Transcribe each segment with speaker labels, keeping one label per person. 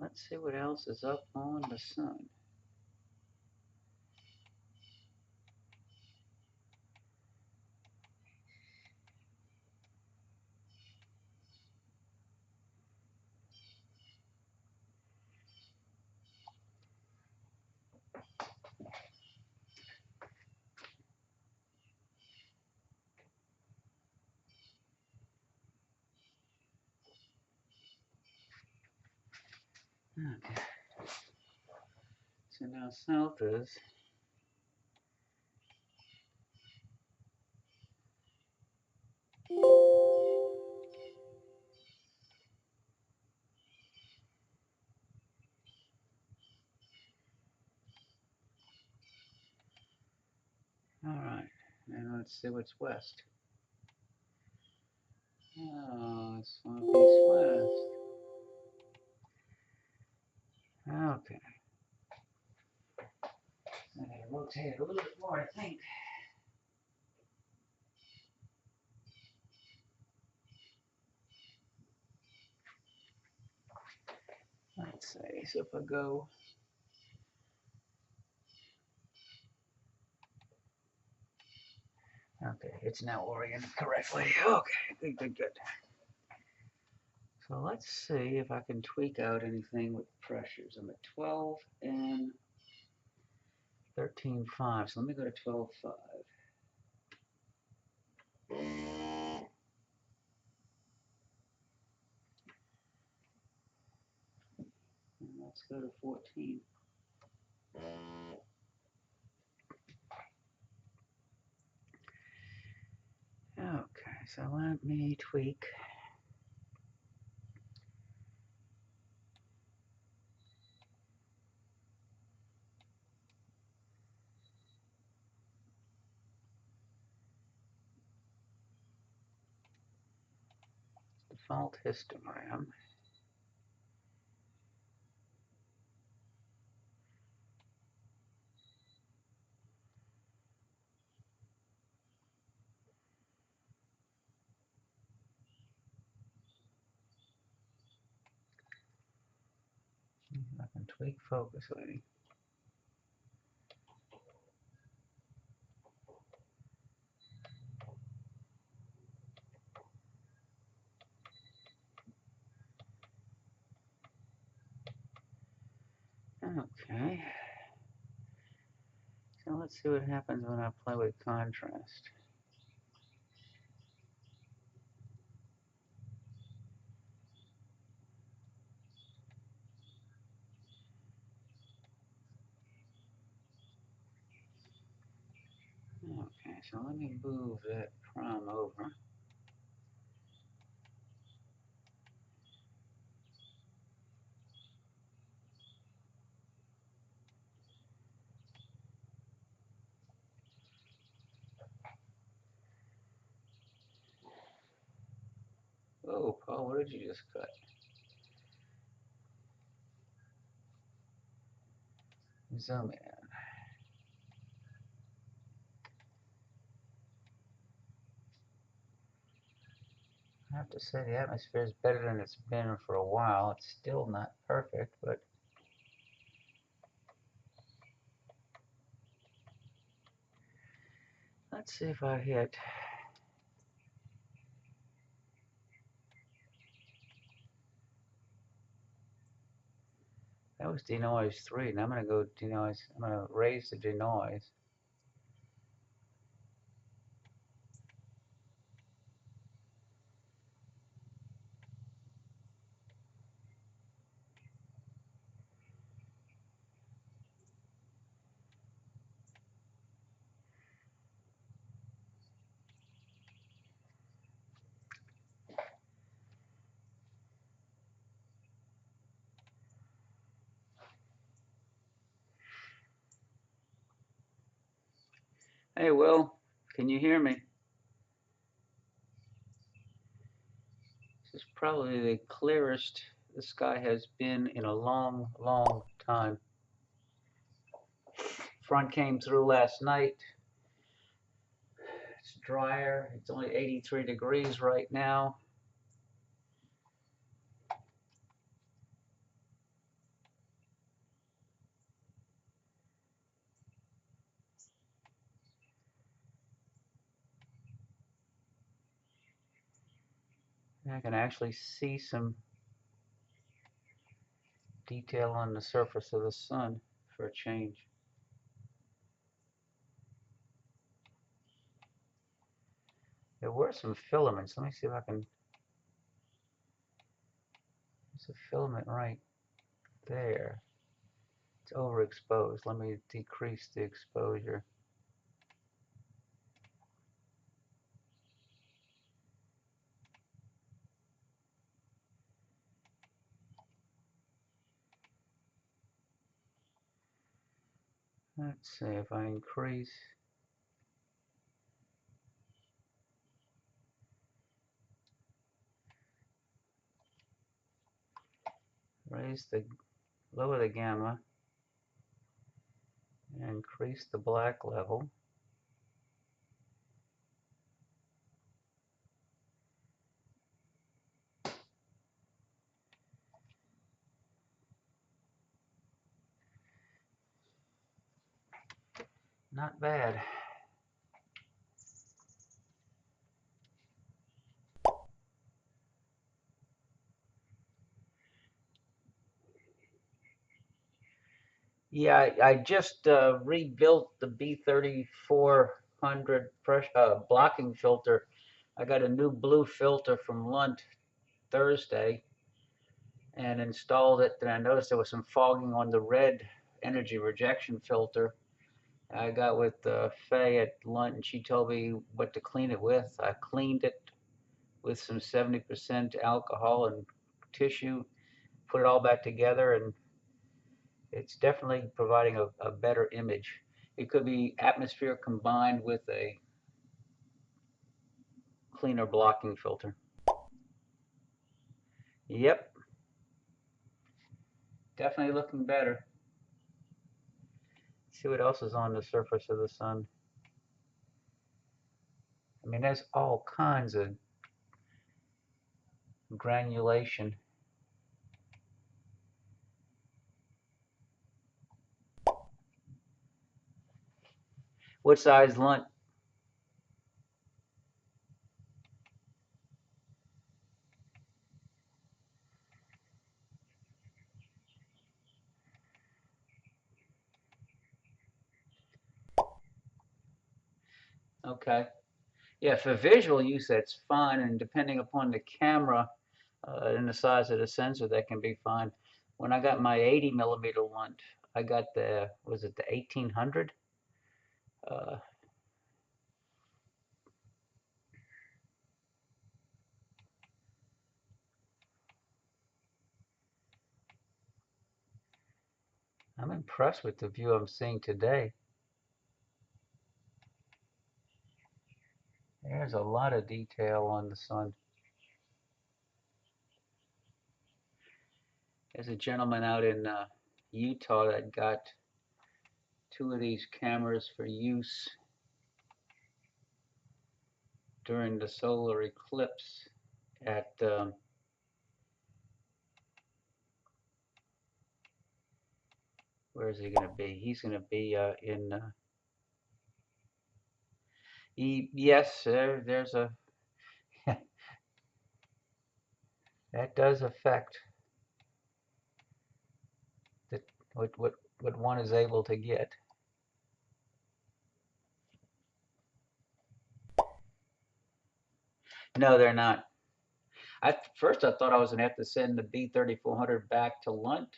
Speaker 1: Let's see what else is up on the sun. Okay. So now south is all right. And let's see what's west. Oh, it's southeast west. Okay. I gotta rotate it a little bit more, I think. Let's see. So if I go. Okay, it's now oriented correctly. Okay, good. So let's see if I can tweak out anything with pressures. I'm at 12 and 13.5. So let me go to 12.5. And let's go to 14. Okay, so let me tweak. Default histogram. I can tweak focus lighting. Okay. So let's see what happens when I play with contrast. Okay, so let me move that prom over. Oh, Paul, what did you just cut? Zoom in. I have to say the atmosphere is better than it's been for a while. It's still not perfect, but let's see if I hit. That was denoise 3. Now I'm going to go denoise. I'm going to raise the denoise. Hey, Will, can you hear me? This is probably the clearest the sky has been in a long, long time. Front came through last night. It's drier. It's only 83 degrees right now. I can actually see some detail on the surface of the sun for a change. There were some filaments. Let me see if I can. There's a filament right there. It's overexposed. Let me decrease the exposure. Let's see if I increase. Lower the gamma, and increase the black level. Not bad. Yeah, I just rebuilt the B3400 blocking filter. I got a new blue filter from Lunt Thursday and installed it. Then I noticed there was some fogging on the red energy rejection filter. I got with Faye at Lunt, and she told me what to clean it with. I cleaned it with some 70% alcohol and tissue, put it all back together, and it's definitely providing a better image. It could be atmosphere combined with a cleaner blocking filter. Yep, definitely looking better. Let's see what else is on the surface of the sun. I mean, there's all kinds of granulation. What size Lunt? Okay. Yeah, for visual use, that's fine, and depending upon the camera and the size of the sensor, that can be fine. When I got my 80 millimeter Lunt, I got was it the 1800? Uh, I'm impressed with the view I'm seeing today. There's a lot of detail on the sun. There's a gentleman out in Utah that got two of these cameras for use during the solar eclipse at where is he going to be? He's going to be in yes, there's a that does affect the, what one is able to get. No, they're not. First I thought I was going to have to send the B3400 back to Lunt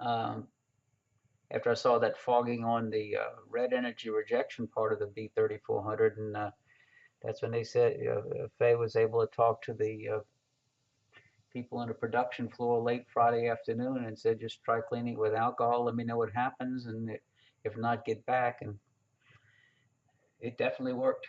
Speaker 1: um, after I saw that fogging on the red energy rejection part of the B3400, and that's when they said Faye was able to talk to the people on the production floor late Friday afternoon and said just try cleaning it with alcohol, let me know what happens, and if not, get back, and it definitely worked.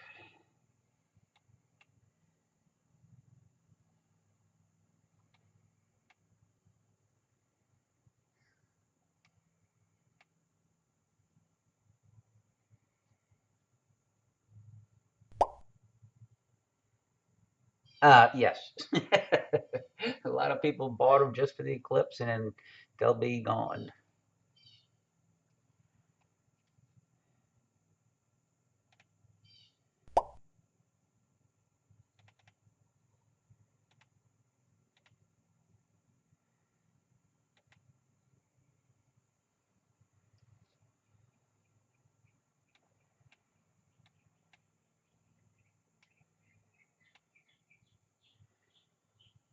Speaker 1: Yes. A lot of people bought them just for the eclipse, and then they'll be gone.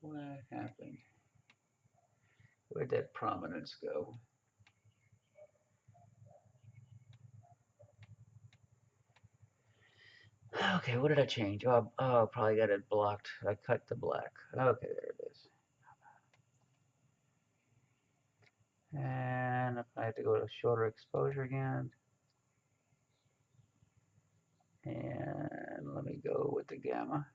Speaker 1: What happened? Where'd that prominence go? Okay, what did I change? Oh, probably got it blocked. I cut the black. Okay, there it is. And I have to go to shorter exposure again. And let me go with the gamma.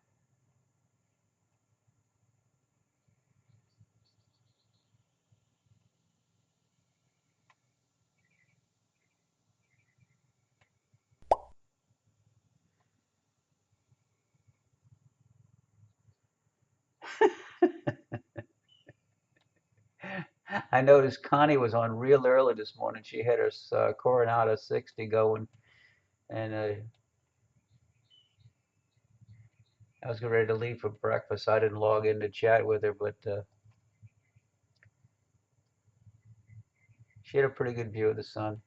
Speaker 1: I noticed Connie was on real early this morning. She had her Coronado 60 going, and I was getting ready to leave for breakfast. I didn't log in to chat with her, but she had a pretty good view of the sun.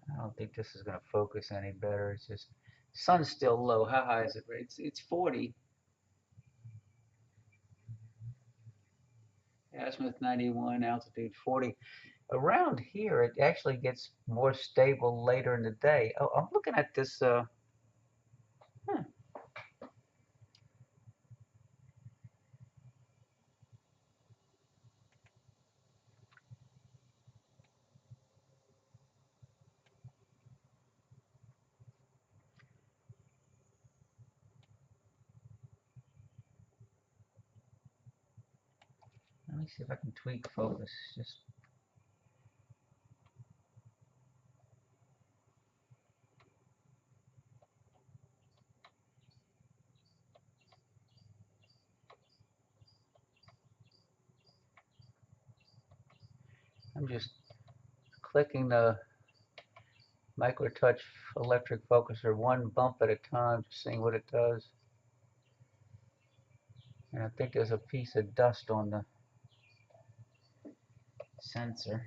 Speaker 1: I don't think this is going to focus any better. It's just sun's still low. How high is it? It's 40. Azimuth 91, altitude 40. Around here, it actually gets more stable later in the day. Oh, I'm looking at this. Huh. Let me see if I can tweak focus. Just I'm just clicking the micro touch electric focuser one bump at a time, just seeing what it does. And I think there's a piece of dust on the sensor.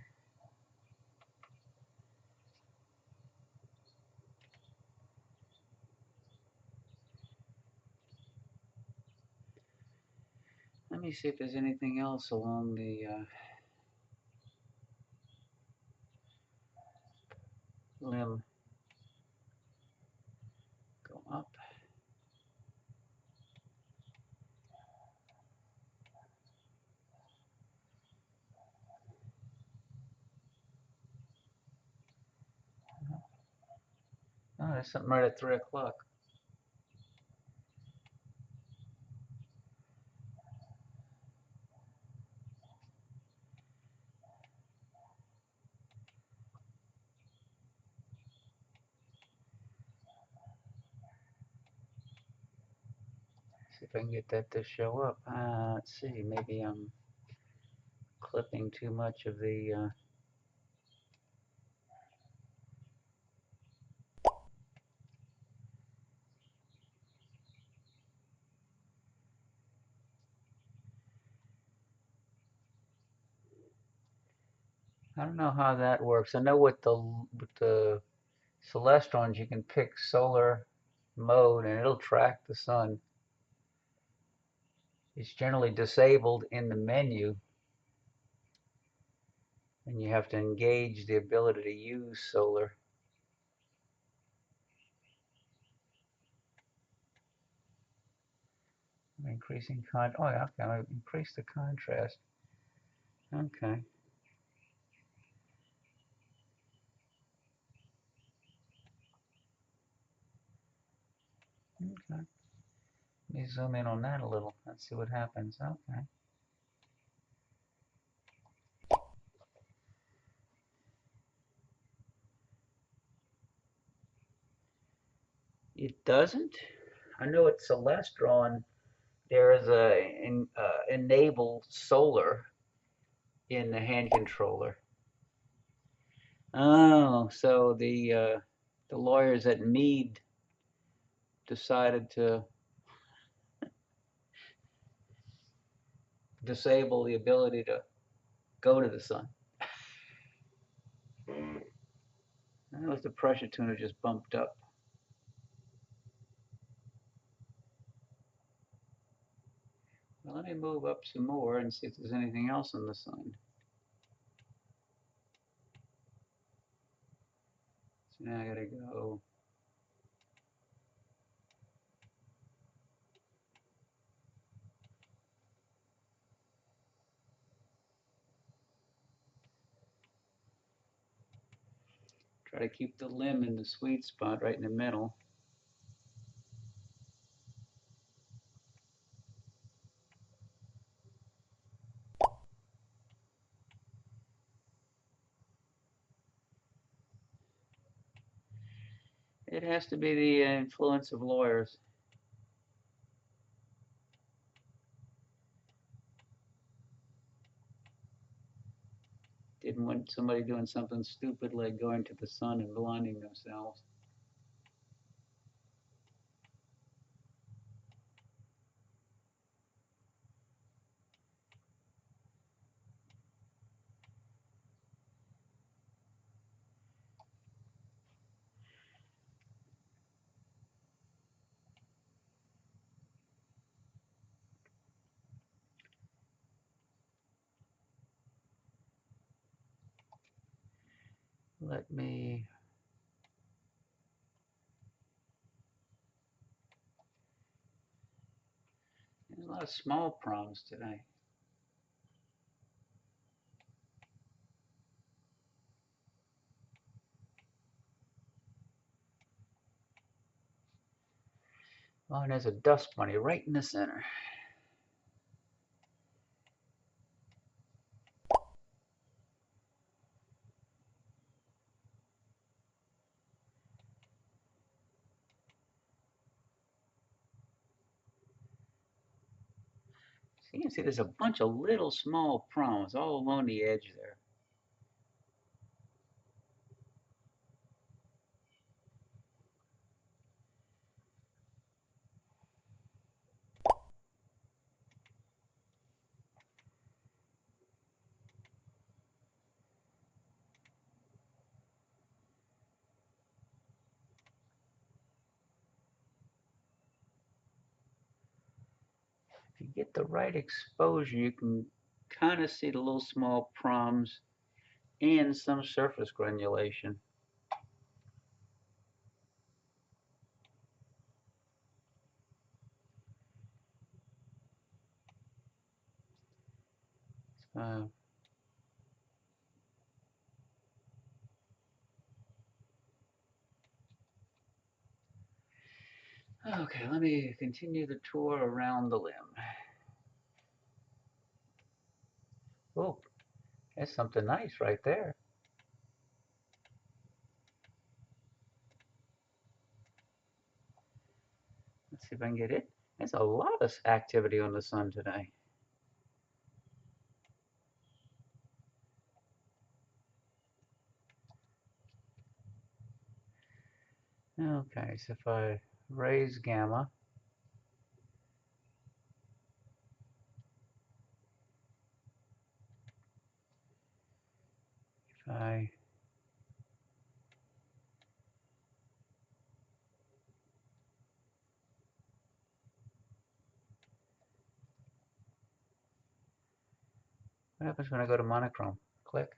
Speaker 1: Let me see if there's anything else along the limb. Go up. Oh, there's something right at 3 o'clock. See if I can get that to show up. Let's see, maybe I'm clipping too much of the. I don't know how that works. I know with the Celestrons you can pick solar mode and it'll track the sun. It's generally disabled in the menu, and you have to engage the ability to use solar. Increasing oh yeah, okay, I increase the contrast. Okay. Okay. Let me zoom in on that a little. Let's see what happens. Okay. It doesn't. I know it's Celestron. There is enable solar in the hand controller. Oh, so the lawyers at Meade decided to disable the ability to go to the sun. That was the pressure tuner just bumped up. Well, let me move up some more and see if there's anything else in the sun. So now I gotta go. Try to keep the limb in the sweet spot right in the middle. It has to be the influence of lawyers. Didn't want somebody doing something stupid like going to the sun and blinding themselves. Let me. There's a lot of small problems today. Oh, and there's a dust bunny right in the center. So you can see there's a bunch of little small problems all along the edge there. If you get the right exposure, you can kind of see the little small problems and some surface granulation. Uh, okay, let me continue the tour around the limb. Oh, there's something nice right there. Let's see if I can get it. There's a lot of activity on the sun today. Okay, so if I raise gamma, if I what happens when I go to monochrome? Click,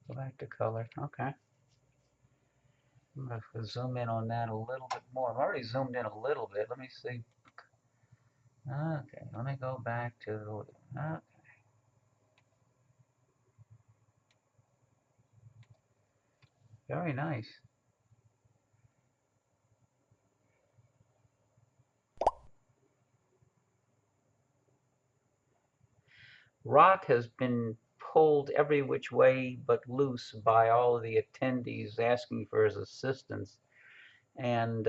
Speaker 1: go back to color. Okay. I'm going to zoom in on that a little bit more. I've already zoomed in a little bit. Let me see. Okay, let me go back to the. Okay. Very nice. Rock has been pulled every which way but loose by all of the attendees asking for his assistance. And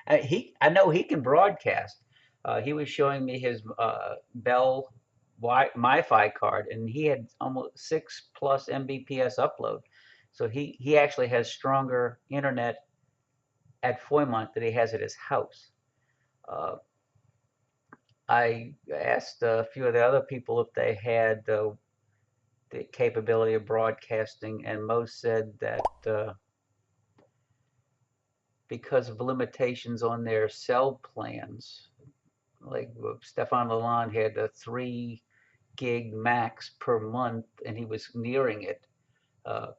Speaker 1: I know he can broadcast. He was showing me his Bell MiFi card, and he had almost 6+ Mbps upload. So he actually has stronger internet at Foymont than he has at his house. Uh, I asked a few of the other people if they had the capability of broadcasting, and most said that because of limitations on their cell plans, like Stefan Lalonde had a 3 gig max per month, and he was nearing it. Uh,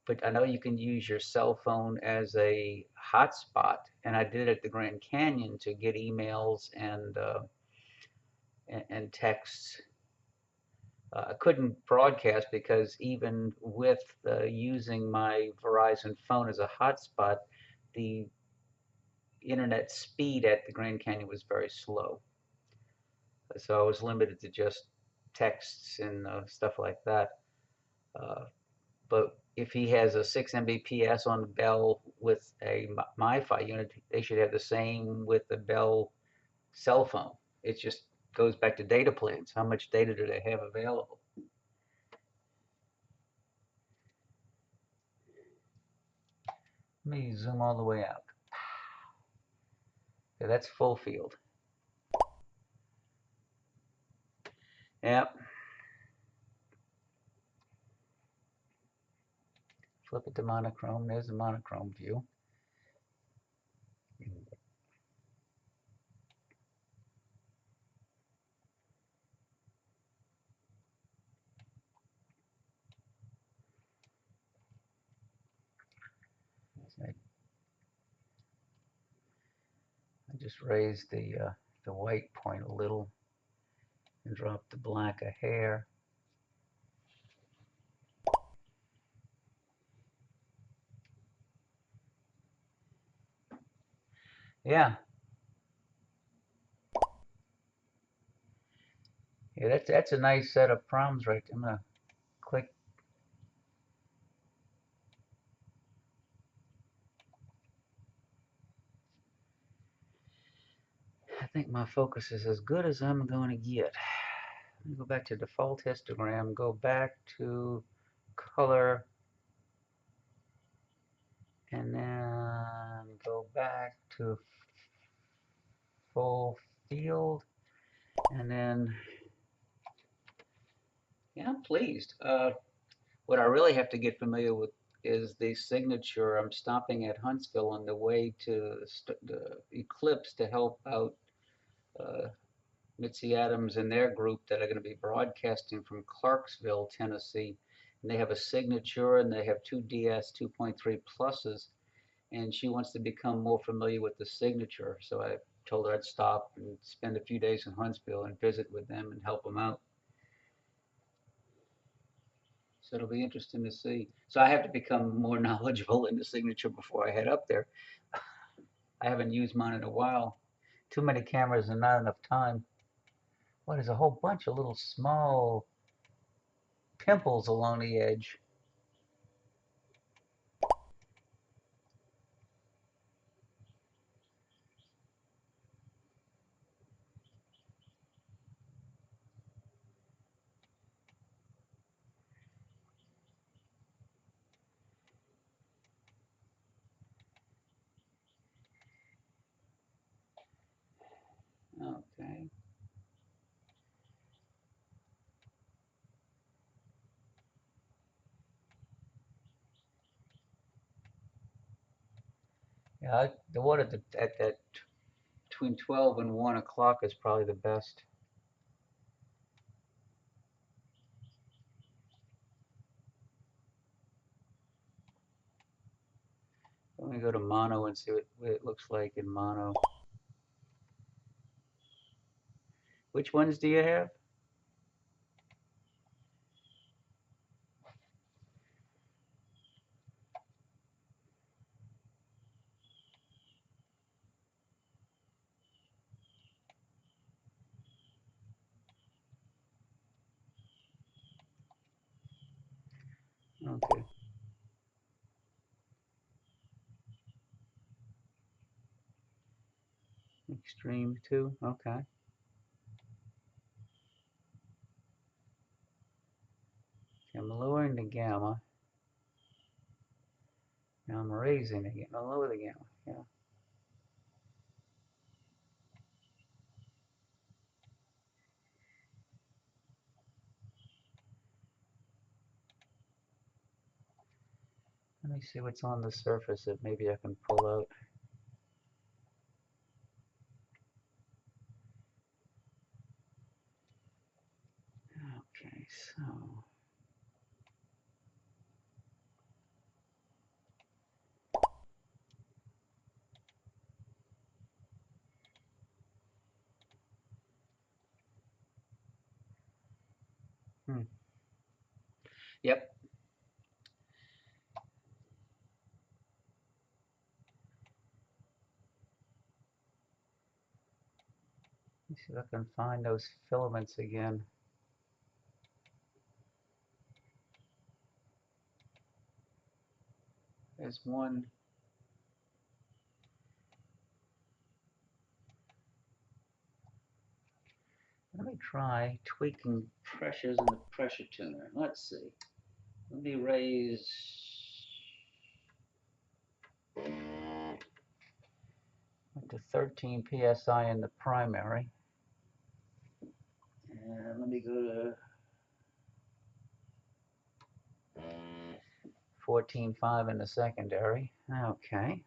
Speaker 1: but I know you can use your cell phone as a hotspot, and I did it at the Grand Canyon to get emails and texts. I couldn't broadcast because even with using my Verizon phone as a hotspot, the internet speed at the Grand Canyon was very slow. So I was limited to just texts and stuff like that. Uh, but if he has a 6 Mbps on the Bell with a MiFi unit, they should have the same with the Bell cell phone. It just goes back to data plans. How much data do they have available? Let me zoom all the way out. Okay, that's full field. Yep. Flip it to monochrome. There's the monochrome view. I just raised the white point a little and dropped the black a hair. Yeah, yeah, that's a nice set of problems right there. I'm gonna click. I think my focus is as good as I'm going to get. Let me go back to default histogram, go back to color, and then go back to full field, and then, yeah, I'm pleased. What I really have to get familiar with is the signature. I'm stopping at Huntsville on the way to the Eclipse to help out uh, Mitzi Adams and their group that are going to be broadcasting from Clarksville, Tennessee. And they have a signature and they have two DS 2.3 pluses. And she wants to become more familiar with the signature. So I told her I'd stop and spend a few days in Huntsville and visit with them and help them out. So it'll be interesting to see. So I have to become more knowledgeable in the signature before I head up there. I haven't used mine in a while. Too many cameras and not enough time. Well, there's a whole bunch of little small pimples along the edge. Okay. Yeah, the one at that between 12 and 1 o'clock is probably the best. Let me go to mono and see what it looks like in mono. Which ones do you have? Okay. Extreme 2. Okay. I'm lowering the gamma. Now I'm raising again, I'll lower the gamma. Yeah. Let me see what's on the surface that maybe I can pull out. Okay, so yep. Let me see if I can find those filaments again. There's one. Let me try tweaking pressures in the pressure tuner. Let's see. Let me raise to 13 psi in the primary. And let me go to 14.5 in the secondary. Okay.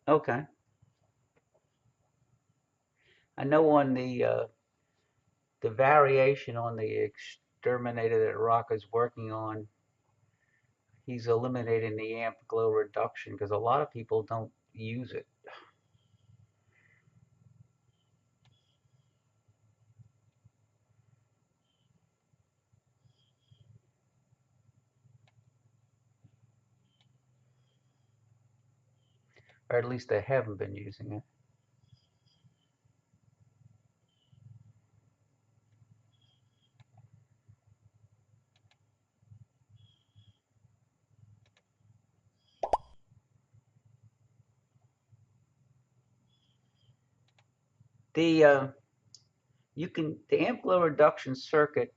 Speaker 1: Okay. I know on the variation on the exterminator that Rock is working on, he's eliminating the amp glow reduction because a lot of people don't use it. Or at least they haven't been using it. The amp glow reduction circuit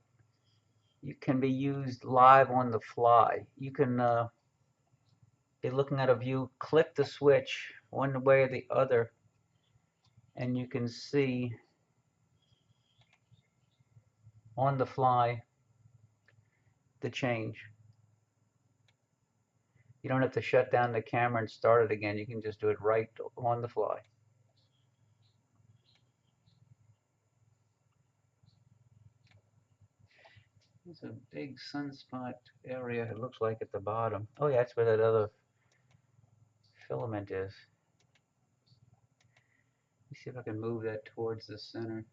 Speaker 1: can be used live on the fly. You can be looking at a view, click the switch one way or the other, and you can see on the fly the change. You don't have to shut down the camera and start it again. You can just do it right on the fly. There's a big sunspot area, it looks like, at the bottom. Oh yeah, that's where that other filament is. Let me see if I can move that towards the center.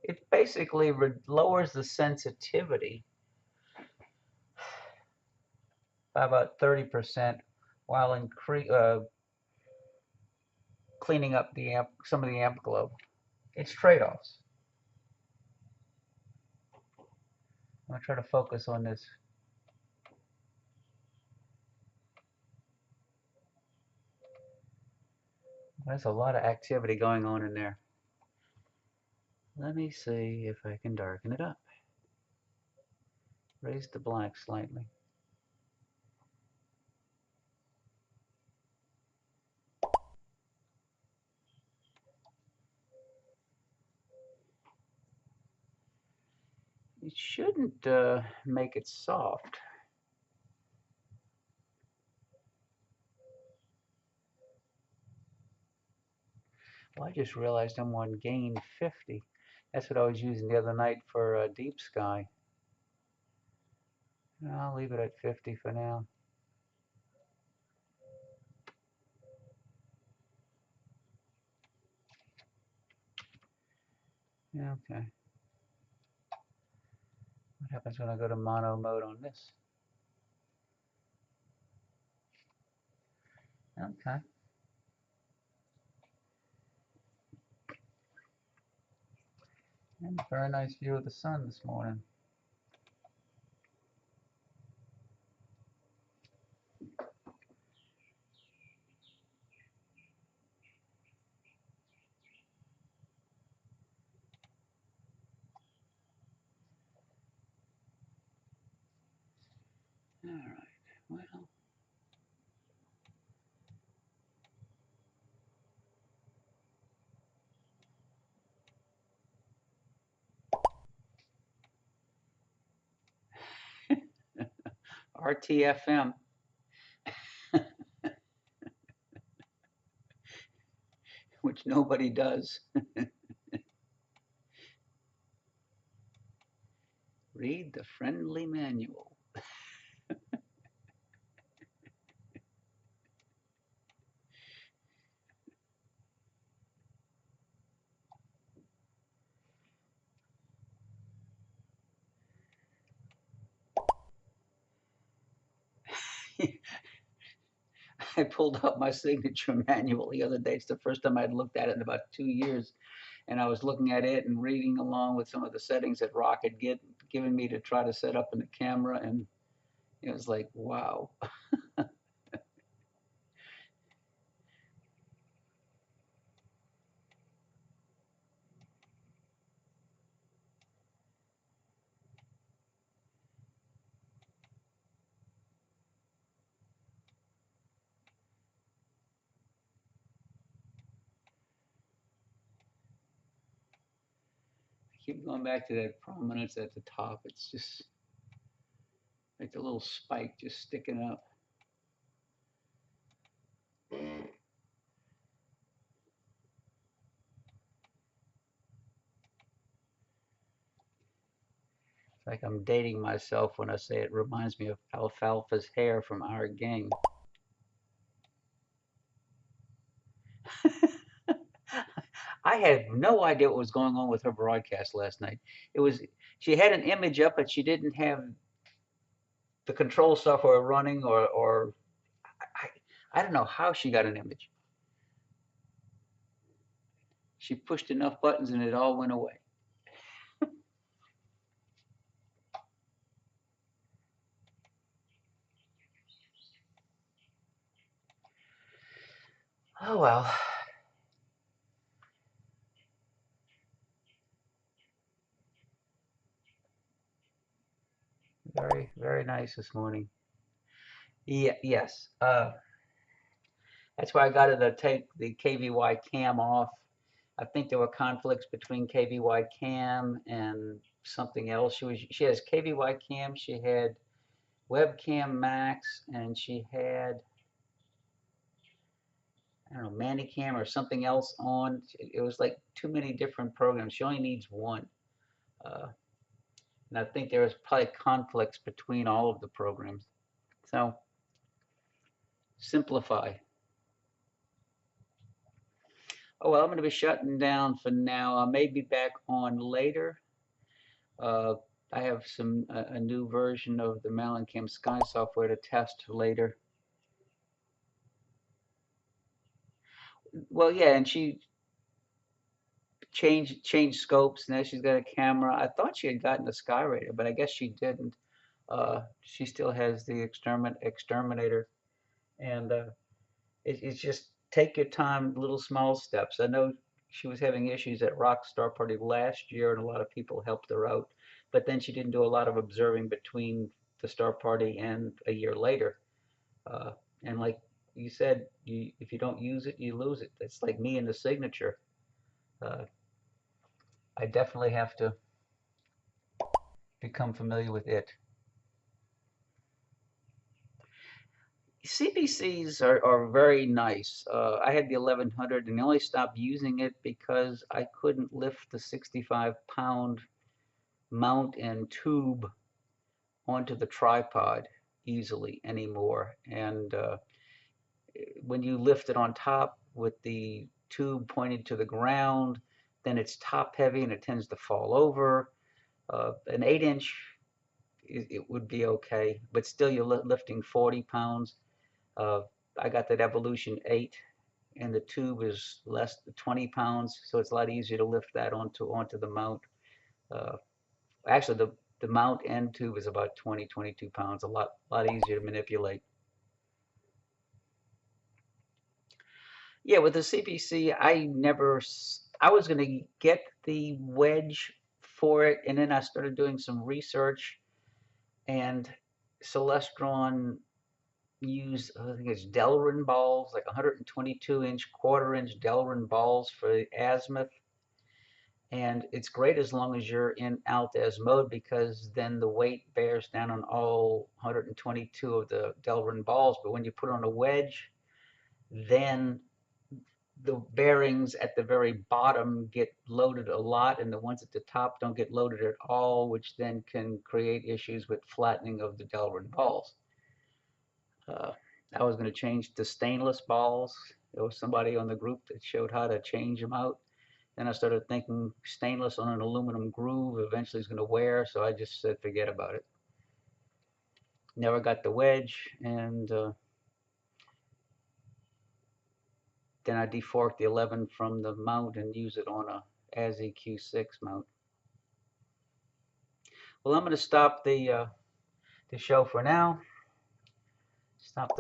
Speaker 1: It basically lowers the sensitivity by about 30% while cleaning up some of the amp glow. It's trade-offs. I'm going to try to focus on this. There's a lot of activity going on in there. Let me see if I can darken it up. Raise the black slightly. It shouldn't make it soft. Well, I just realized I'm on gain 50. That's what I was using the other night for Deep Sky. I'll leave it at 50 for now. Yeah, okay. What happens when I go to mono mode on this? Okay. And very nice view of the sun this morning. All right. Well, RTFM, which nobody does. Read the friendly manual. I pulled up my signature manual the other day. It's the first time I'd looked at it in about 2 years. And I was looking at it and reading along with some of the settings that Rock had given me to try to set up in the camera. And it was like, wow. I keep going back to that prominence at the top. It's just like the little spike just sticking up. It's like I'm dating myself when I say it reminds me of Alfalfa's hair from our gang. I had no idea what was going on with her broadcast last night. It was she had an image up, but she didn't have the control software running, or I don't know how she got an image. She pushed enough buttons and it all went away. Oh well. Very, very nice this morning. Yeah, yes. That's why I got her to take the KVY cam off. I think there were conflicts between KVY cam and something else. She has KVY cam, she had webcam max, and she had, I don't know, Manicam or something else on. It was like too many different programs. She only needs one. Uh, and I think there was probably conflicts between all of the programs. So simplify. Oh well, I'm going to be shutting down for now. I may be back on later. Uh, I have a new version of the Malincam Sky software to test later. Well, yeah, and she changed scopes. Now she's got a camera. I thought she had gotten a Sky Radar, but I guess she didn't. She still has the exterminator, and it's just take your time, little small steps. I know she was having issues at Rockstar Party last year, and a lot of people helped her out, but then she didn't do a lot of observing between the Star Party and a year later. Uh, and like you said, if you don't use it, you lose it. It's like me and the signature. Uh, I definitely have to become familiar with it. CPCs are very nice. I had the 1100 and I only stopped using it because I couldn't lift the 65-pound mount and tube onto the tripod easily anymore. And when you lift it on top with the tube pointed to the ground, then it's top heavy and it tends to fall over. An 8-inch, it would be okay, but still you're lifting 40 pounds. Uh, I got that Evolution 8, and the tube is less than 20 pounds, so it's a lot easier to lift that onto the mount. Uh, Actually, the mount and tube is about 22 pounds, a lot easier to manipulate. Yeah, with the CPC, I was going to get the wedge for it, and then I started doing some research, and Celestron use, I think it's Delrin balls, like 122-inch, quarter-inch Delrin balls for the azimuth. And it's great as long as you're in alt-az mode, because then the weight bears down on all 122 of the Delrin balls. But when you put on a wedge, then the bearings at the very bottom get loaded a lot, and the ones at the top don't get loaded at all, which then can create issues with flattening of the Delrin balls. I was going to change to stainless balls. There was somebody on the group that showed how to change them out. Then I started thinking stainless on an aluminum groove eventually is going to wear, so I just said forget about it. Never got the wedge, and then I deforked the 11 from the mount and use it on a ASI Q6 mount. Well, I'm going to stop the show for now. Stop the